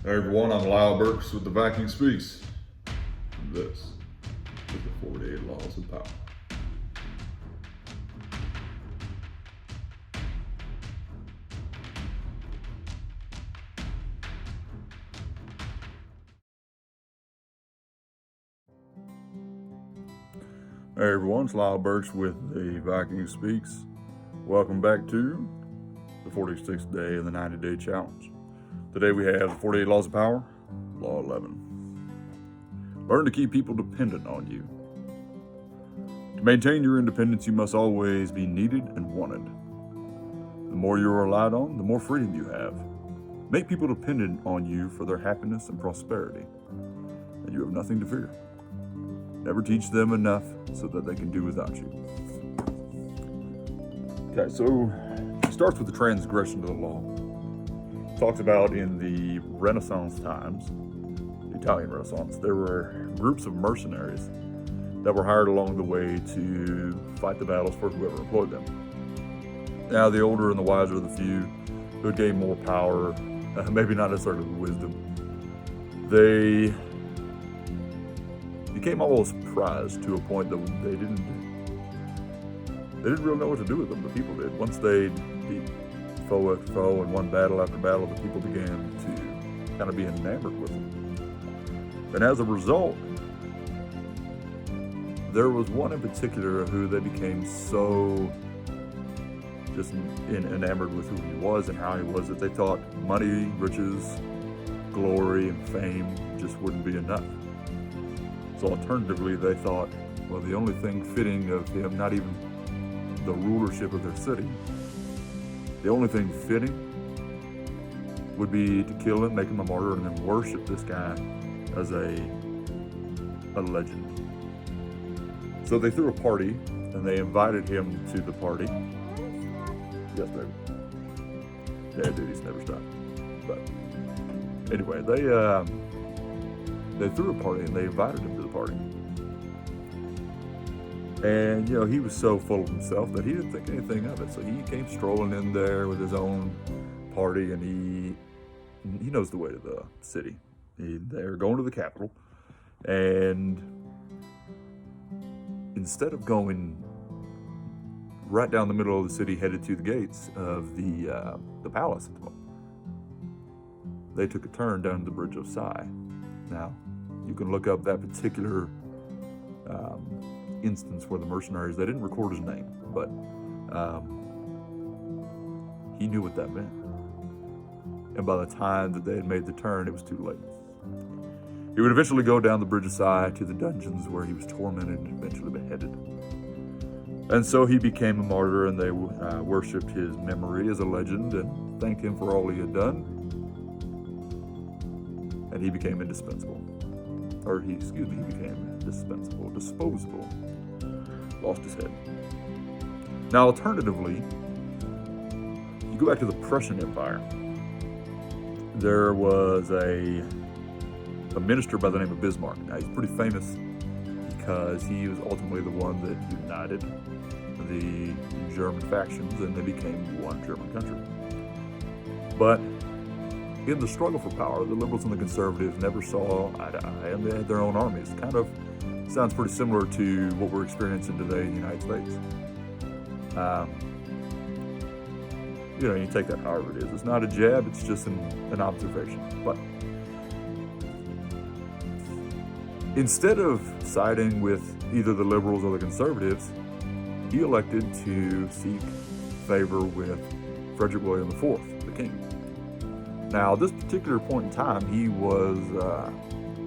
Hey everyone, I'm Lyle Burks with the Viking Speaks. This is the 48 Laws of Power. Hey everyone, it's Lyle Burks with the Viking Speaks. Welcome back to the 46th day of the 90-day challenge. Today we have the 48 Laws of Power, Law 11. Learn to keep people dependent on you. To maintain your independence, you must always be needed and wanted. The more you are relied on, the more freedom you have. Make people dependent on you for their happiness and prosperity, and you have nothing to fear. Never teach them enough so that they can do without you. Okay, so it starts with the transgression of the law. It talks about in the Renaissance times, the Italian Renaissance, there were groups of mercenaries that were hired along the way to fight the battles for whoever employed them. Now, the older and the wiser of the few who had gained more power, maybe not necessarily wisdom, they became almost prized to a point that they didn't really know what to do with them. The people did. Once they beat foe after foe and won battle after battle, the people began to kind of be enamored with them. And as a result, there was one in particular who they became so just enamored with who he was and how he was that they thought money, riches, glory, and fame just wouldn't be enough. So alternatively, they thought, well, the only thing fitting of him, not even the rulership of their city, the only thing fitting would be to kill him, make him a martyr, and then worship this guy as a legend. So they threw a party, and they invited him to the party. Yes, baby. Yeah, duties never stop. But anyway, they threw a party and they invited him to the party. And, he was so full of himself that he didn't think anything of it. So he came strolling in there with his own party, and he knows the way to the city. They're going to the capital. And instead of going right down the middle of the city, headed to the gates of the palace at the moment, they took a turn down the Bridge of Sighs. Now, you can look up that particular instance where the mercenaries, they didn't record his name, but he knew what that meant. And by the time that they had made the turn, it was too late. He would eventually go down the Bridge of Sighs to the dungeons where he was tormented and eventually beheaded. And so he became a martyr, and they worshipped his memory as a legend and thanked him for all he had done. And he became indispensable. He became disposable. Lost his head. Now, alternatively, you go back to the Prussian Empire. There was a minister by the name of Bismarck. Now, he's pretty famous because he was ultimately the one that united the German factions, and they became one German country. But in the struggle for power, the liberals and the conservatives never saw eye to eye, and they had their own armies. Kind of sounds pretty similar to what we're experiencing today in the United States. You take that however it is. It's not a jab, it's just an observation. But instead of siding with either the liberals or the conservatives, he elected to seek favor with Frederick William IV, the king. Now, at this particular point in time,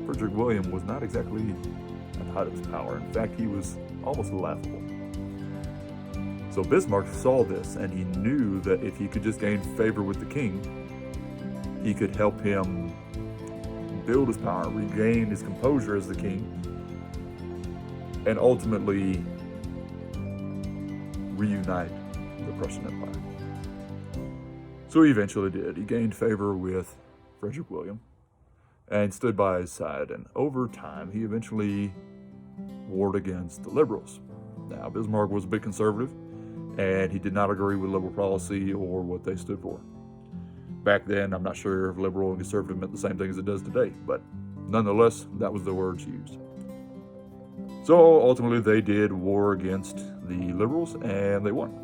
Frederick William was not exactly at the height of his power. In fact, he was almost laughable. So Bismarck saw this, and he knew that if he could just gain favor with the king, he could help him build his power, regain his composure as the king, and ultimately reunite the Prussian Empire. So he eventually did. He gained favor with Frederick William and stood by his side. And over time, he eventually warred against the liberals. Now, Bismarck was a bit conservative, and he did not agree with liberal policy or what they stood for. back then, I'm not sure if liberal and conservative meant the same thing as it does today, but nonetheless, that was the words used. So ultimately, they did war against the liberals, and they won.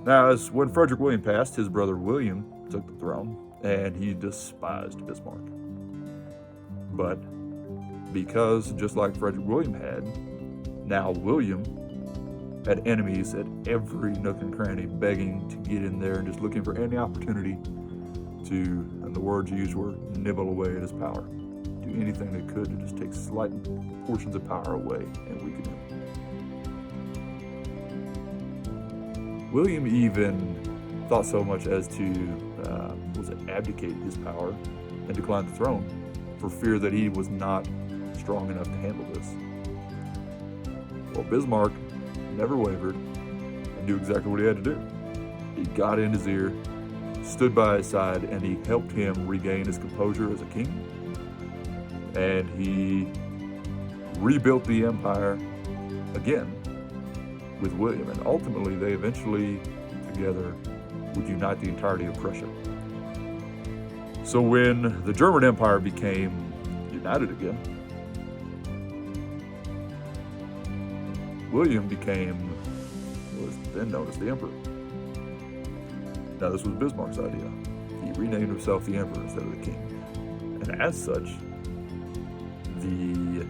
Now, as when Frederick William passed, his brother William took the throne, and he despised Bismarck. But because, just like Frederick William had, now William had enemies at every nook and cranny, begging to get in there and just looking for any opportunity to, and the words used were, nibble away at his power. Do anything they could to just take slight portions of power away and weaken him. William even thought so much as to abdicate his power and decline the throne for fear that he was not strong enough to handle this. Well, Bismarck never wavered and knew exactly what he had to do. He got in his ear, stood by his side, and he helped him regain his composure as a king. And he rebuilt the empire again with William, and ultimately they eventually together would unite the entirety of Prussia. So when the German Empire became united again, William was then known as the Emperor. Now this was Bismarck's idea. He renamed himself the Emperor instead of the King. And as such, the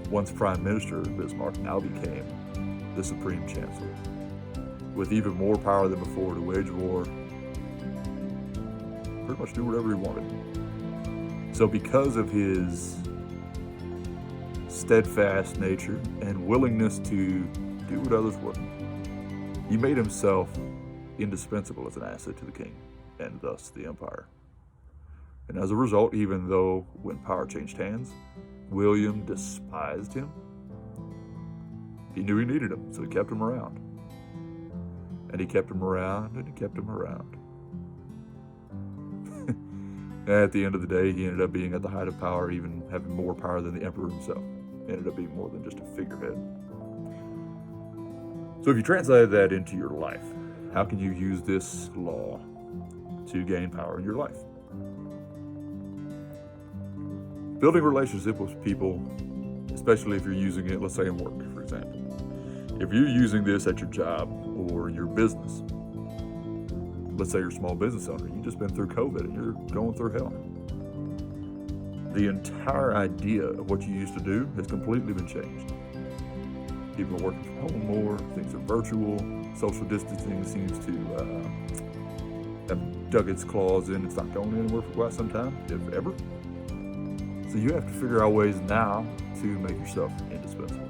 once Prime Minister Bismarck now became the Supreme Chancellor, with even more power than before to wage war, pretty much do whatever he wanted. So because of his steadfast nature and willingness to do what others wouldn't, he made himself indispensable as an asset to the king, and thus the empire. And as a result, even though when power changed hands, William despised him, he knew he needed him, so he kept him around. And he kept him around, and he kept him around. At the end of the day, he ended up being at the height of power, even having more power than the emperor himself. He ended up being more than just a figurehead. So if you translate that into your life, how can you use this law to gain power in your life? Building relationship with people, especially if you're using it, let's say in work, for example. If you're using this at your job or your business, let's say you're a small business owner, you've just been through COVID and you're going through hell. The entire idea of what you used to do has completely been changed. People are working from home more, things are virtual, social distancing seems to have dug its claws in. It's not going anywhere for quite some time, if ever. So you have to figure out ways now to make yourself indispensable.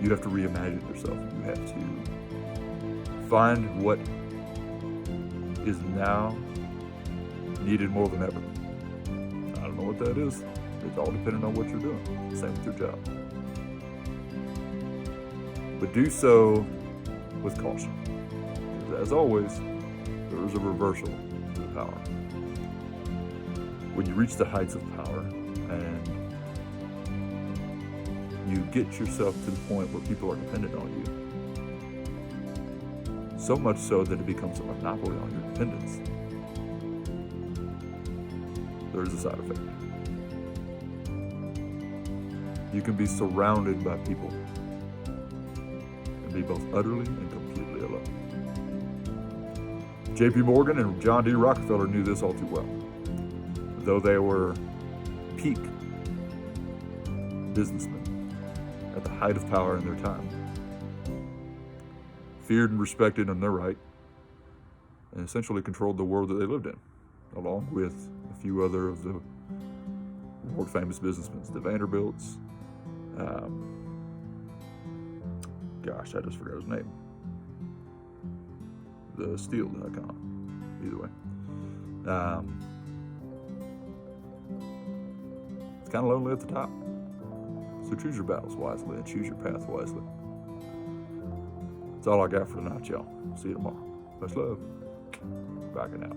You have to reimagine yourself. You have to find what is now needed more than ever. I don't know what that is. It's all dependent on what you're doing. Same with your job. But do so with caution. Because as always, there is a reversal to the power. When you reach the heights of power and you get yourself to the point where people are dependent on you, so much so that it becomes a monopoly on your dependence, there is a side effect. You can be surrounded by people and be both utterly and completely alone. J.P. Morgan and John D. Rockefeller knew this all too well. Though they were peak businessmen at the height of power in their time, feared and respected in their right, and essentially controlled the world that they lived in, along with a few other of the world famous businessmen, the Vanderbilts. I just forgot his name. The Steel icon. Either way. It's kind of lonely at the top. So choose your battles wisely and choose your path wisely. That's all I got for tonight, y'all. See you tomorrow. Much love. Backing out.